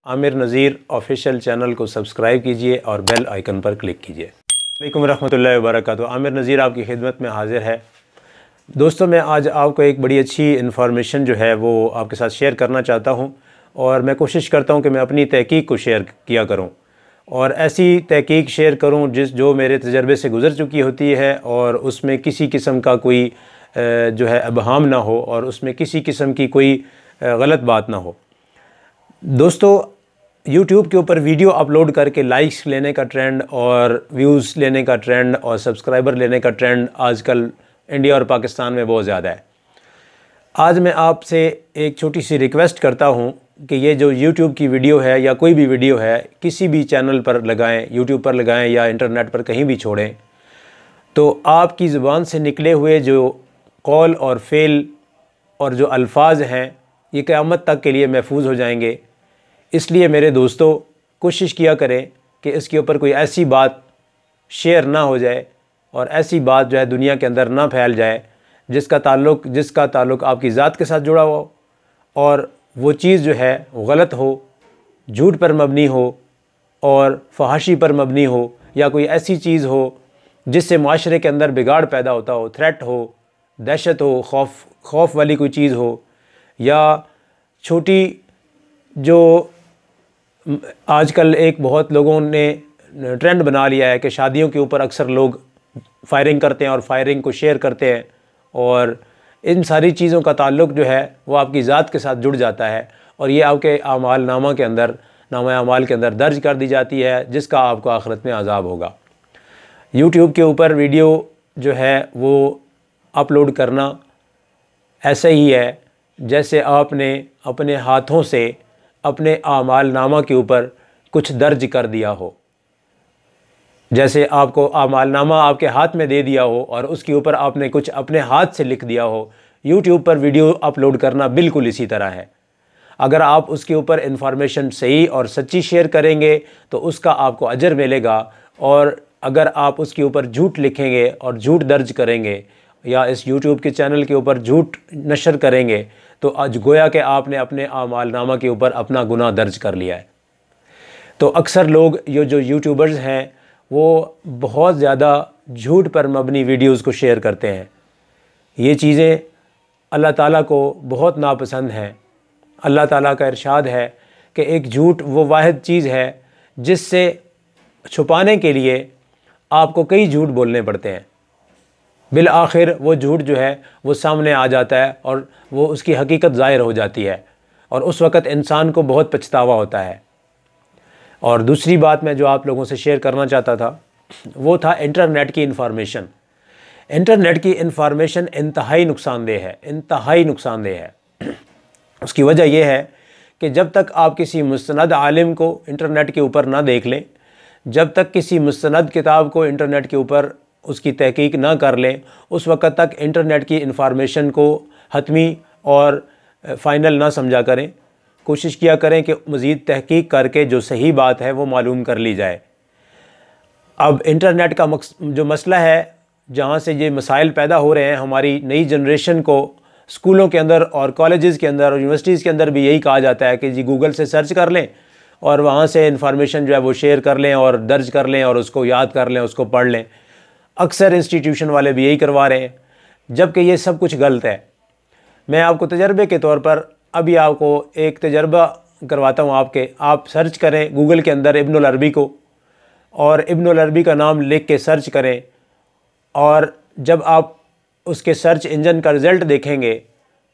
आमिर नज़ीर official channel को subscribe कीजिए और बेल आइकन पर क्लिक कीजिए। अस्सलाम रहमतुल्लाहि व बरकातुहू। आमिर नज़ीर आपकी खिदमत में हाज़िर है। दोस्तों, मैं आज आपको एक बड़ी अच्छी इन्फॉर्मेशन जो है वो आपके साथ शेयर करना चाहता हूँ और मैं कोशिश करता हूँ कि मैं अपनी तहकीक को शेयर किया करूँ और ऐसी तहकीक शेयर करूँ जो मेरे तजर्बे से गुज़र चुकी होती है और उसमें किसी किस्म का कोई जो है अबहाम ना हो और उसमें किसी किस्म की कोई गलत बात ना हो। दोस्तों, YouTube के ऊपर वीडियो अपलोड करके लाइक्स लेने का ट्रेंड और व्यूज़ लेने का ट्रेंड और सब्सक्राइबर लेने का ट्रेंड आजकल इंडिया और पाकिस्तान में बहुत ज़्यादा है। आज मैं आपसे एक छोटी सी रिक्वेस्ट करता हूँ कि ये जो YouTube की वीडियो है या कोई भी वीडियो है किसी भी चैनल पर लगाएं, YouTube पर लगाएं या इंटरनेट पर कहीं भी छोड़ें, तो आपकी ज़ुबान से निकले हुए जो कौल और फ़ेल और जो अल्फाज हैं ये क़यामत तक के लिए महफूज हो जाएंगे। इसलिए मेरे दोस्तों, कोशिश किया करें कि इसके ऊपर कोई ऐसी बात शेयर ना हो जाए और ऐसी बात जो है दुनिया के अंदर ना फैल जाए जिसका ताल्लुक़ आपकी ज़ात के साथ जुड़ा हुआ हो और वो चीज़ जो है गलत हो, झूठ पर मबनी हो और फहाशी पर मबनी हो या कोई ऐसी चीज़ हो जिससे माशरे के अंदर बिगाड़ पैदा होता हो, थ्रेट हो, दहशत हो, खौफ वाली कोई चीज़ हो, या छोटी जो आजकल एक बहुत लोगों ने ट्रेंड बना लिया है कि शादियों के ऊपर अक्सर लोग फायरिंग करते हैं और फायरिंग को शेयर करते हैं और इन सारी चीज़ों का ताल्लुक़ जो है वो आपकी ज़ात के साथ जुड़ जाता है और ये आपके आमाल नामा के अंदर नामा-ए-आमाल के अंदर दर्ज कर दी जाती है, जिसका आपको आखिरत में अज़ाब होगा। YouTube के ऊपर वीडियो जो है वो अपलोड करना ऐसा ही है जैसे आपने अपने हाथों से अपने आमाल नामा के ऊपर कुछ दर्ज कर दिया हो। जैसे आपको आमाल नामा आपके हाथ में दे दिया हो और उसके ऊपर आपने कुछ अपने हाथ से लिख दिया हो। YouTube पर वीडियो अपलोड करना बिल्कुल इसी तरह है। अगर आप उसके ऊपर इन्फॉर्मेशन सही और सच्ची शेयर करेंगे तो उसका आपको अजर मिलेगा, और अगर आप उसके ऊपर झूठ लिखेंगे और झूठ दर्ज करेंगे या इस YouTube के चैनल के ऊपर झूठ नशर करेंगे तो आज गोया कि आपने अपने आमाल नामा के ऊपर अपना गुनाह दर्ज कर लिया है। तो अक्सर लोग ये जो यूट्यूबर्स हैं वो बहुत ज़्यादा झूठ पर मबनी वीडियोज़ को शेयर करते हैं। ये चीज़ें अल्लाह ताला को बहुत नापसंद हैं। अल्लाह ताला का इरशाद है कि एक झूठ वो वाहिद चीज़ है जिससे छुपाने के लिए आपको कई झूठ बोलने पड़ते हैं। बिल आखिर वो झूठ जो है वो सामने आ जाता है और वो उसकी हकीकत ज़ाहिर हो जाती है और उस वक़्त इंसान को बहुत पछतावा होता है। और दूसरी बात मैं जो आप लोगों से शेयर करना चाहता था वो था इंटरनेट की इन्फॉर्मेशन। इंटरनेट की इन्फॉर्मेशन इंतहाई नुकसानदेह है। उसकी वजह यह है कि जब तक आप किसी मुस्तनद आलिम को इंटरनेट के ऊपर ना देख लें, जब तक किसी मुस्तनद किताब को इंटरनेट के ऊपर उसकी तहकीक ना कर लें, उस वक़्त तक इंटरनेट की इन्फॉर्मेशन को हतमी और फ़ाइनल ना समझा करें। कोशिश किया करें कि मज़ीद तहकीक करके जो सही बात है वो मालूम कर ली जाए। अब इंटरनेट का जो मसला है, जहाँ से ये मसाइल पैदा हो रहे हैं, हमारी नई जनरेशन को स्कूलों के अंदर और कॉलेजेस के अंदर और यूनिवर्सिटीज़ के अंदर भी यही कहा जाता है कि जी गूगल से सर्च कर लें और वहाँ से इन्फॉर्मेशन जो है वो शेयर कर लें और दर्ज कर लें और उसको याद कर लें, उसको पढ़ लें। अक्सर इंस्टीट्यूशन वाले भी यही करवा रहे हैं, जबकि ये सब कुछ गलत है। मैं आपको तजर्बे के तौर पर अभी आपको एक तजर्बा करवाता हूँ। आप सर्च करें गूगल के अंदर इब्नुल अरबी को और इब्नुल अरबी का नाम लिख के सर्च करें, और जब आप उसके सर्च इंजन का रिज़ल्ट देखेंगे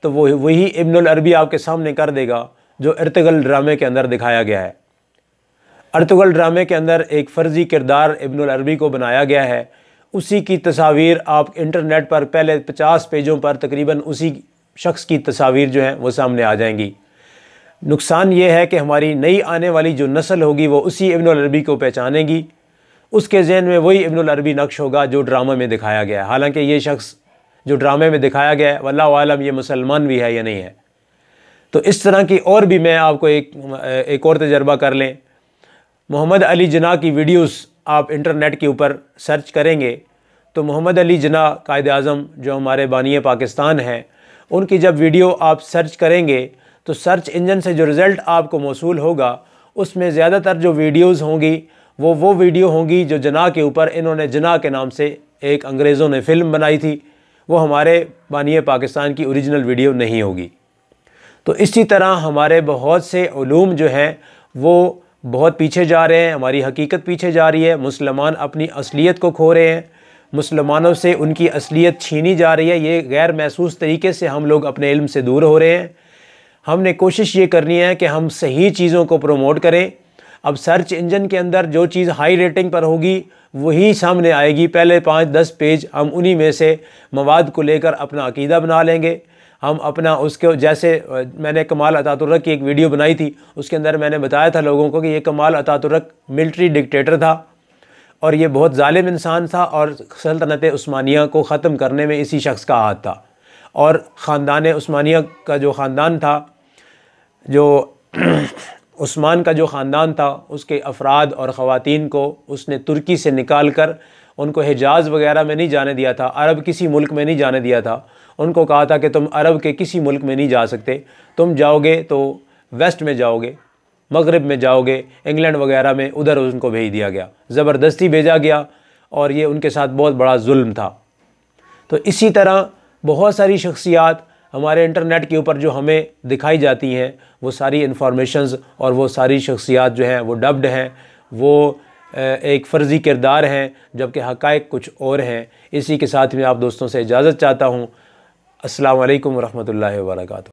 तो वही इब्नुल अरबी आपके सामने कर देगा जो अर्तुगरुल ड्रामे के अंदर दिखाया गया है। अर्तुगरुल ड्रामे के अंदर एक फ़र्ज़ी किरदार इब्नुल अरबी को बनाया गया है। उसी की तस्वीर आप इंटरनेट पर पहले 50 पेजों पर तकरीबन उसी शख्स की तस्वीर जो है वो सामने आ जाएंगी। नुकसान ये है कि हमारी नई आने वाली जो नस्ल होगी वो उसी इब्नुल अरबी को पहचानेगी। उसके ज़हन में वही इब्नुल अरबी नक्श होगा जो ड्रामा में दिखाया गया है। हालांकि ये शख्स जो ड्रामे में दिखाया गया है वल्लाहु आलम ये मुसलमान भी है या नहीं है। तो इस तरह की और भी मैं आपको एक और तजर्बा कर लें। मोहम्मद अली जिन्ना की वीडियोस आप इंटरनेट के ऊपर सर्च करेंगे तो मोहम्मद अली जिन्ना कायद आज़म जो हमारे बानी पाकिस्तान हैं, उनकी जब वीडियो आप सर्च करेंगे तो सर्च इंजन से जो रिज़ल्ट आपको मौसूल होगा उसमें ज़्यादातर जो वीडियोस होंगी वो वीडियो होंगी जो जना के ऊपर इन्होंने जना के नाम से एक अंग्रेज़ों ने फ़िल्म बनाई थी, वो हमारे बानी पाकिस्तान की ओरिजिनल वीडियो नहीं होगी। तो इसी तरह हमारे बहुत से उलूम जो हैं वो बहुत पीछे जा रहे हैं, हमारी हकीकत पीछे जा रही है, मुसलमान अपनी असलियत को खो रहे हैं, मुसलमानों से उनकी असलियत छीनी जा रही है। ये गैर महसूस तरीके से हम लोग अपने इल्म से दूर हो रहे हैं। हमने कोशिश ये करनी है कि हम सही चीज़ों को प्रमोट करें। अब सर्च इंजन के अंदर जो चीज़ हाई रेटिंग पर होगी वही सामने आएगी। पहले 5-10 पेज हम उन्हीं में से मवाद को लेकर अपना अकीदा बना लेंगे। हम अपना उसके जैसे मैंने कमाल अतातुर्क की एक वीडियो बनाई थी, उसके अंदर मैंने बताया था लोगों को कि ये कमाल अतातुर्क मिलिट्री डिक्टेटर था और ये बहुत जालिम इंसान था और सल्तनत उस्मानिया को ख़त्म करने में इसी शख्स का हाथ था। और ख़ानदान उस्मानिया का जो ख़ानदान था, जो उस्मान का जो ख़ानदान था, उसके अफराद और ख़वातीन को उसने तुर्की से निकाल कर उनको हिजाज़ वगैरह में नहीं जाने दिया था, अरब किसी मुल्क में नहीं जाने दिया था। उनको कहा था कि तुम अरब के किसी मुल्क में नहीं जा सकते, तुम जाओगे तो वेस्ट में जाओगे, मगरिब में जाओगे, इंग्लैंड वगैरह में, उधर उनको भेज दिया गया, ज़बरदस्ती भेजा गया और ये उनके साथ बहुत बड़ा जुल्म था। तो इसी तरह बहुत सारी शख्सियात हमारे इंटरनेट के ऊपर जो हमें दिखाई जाती हैं, वो सारी इन्फॉर्मेशंस और वो सारी शख्सियात जो हैं वो डब्ड हैं, वो एक फ़र्ज़ी किरदार हैं, जबकि हक़ाइक़ कुछ और हैं। इसी के साथ मैं आप दोस्तों से इजाज़त चाहता हूँ। अस्सलामु अलैकुम वरहमतुल्लाहि वबरकातुहू।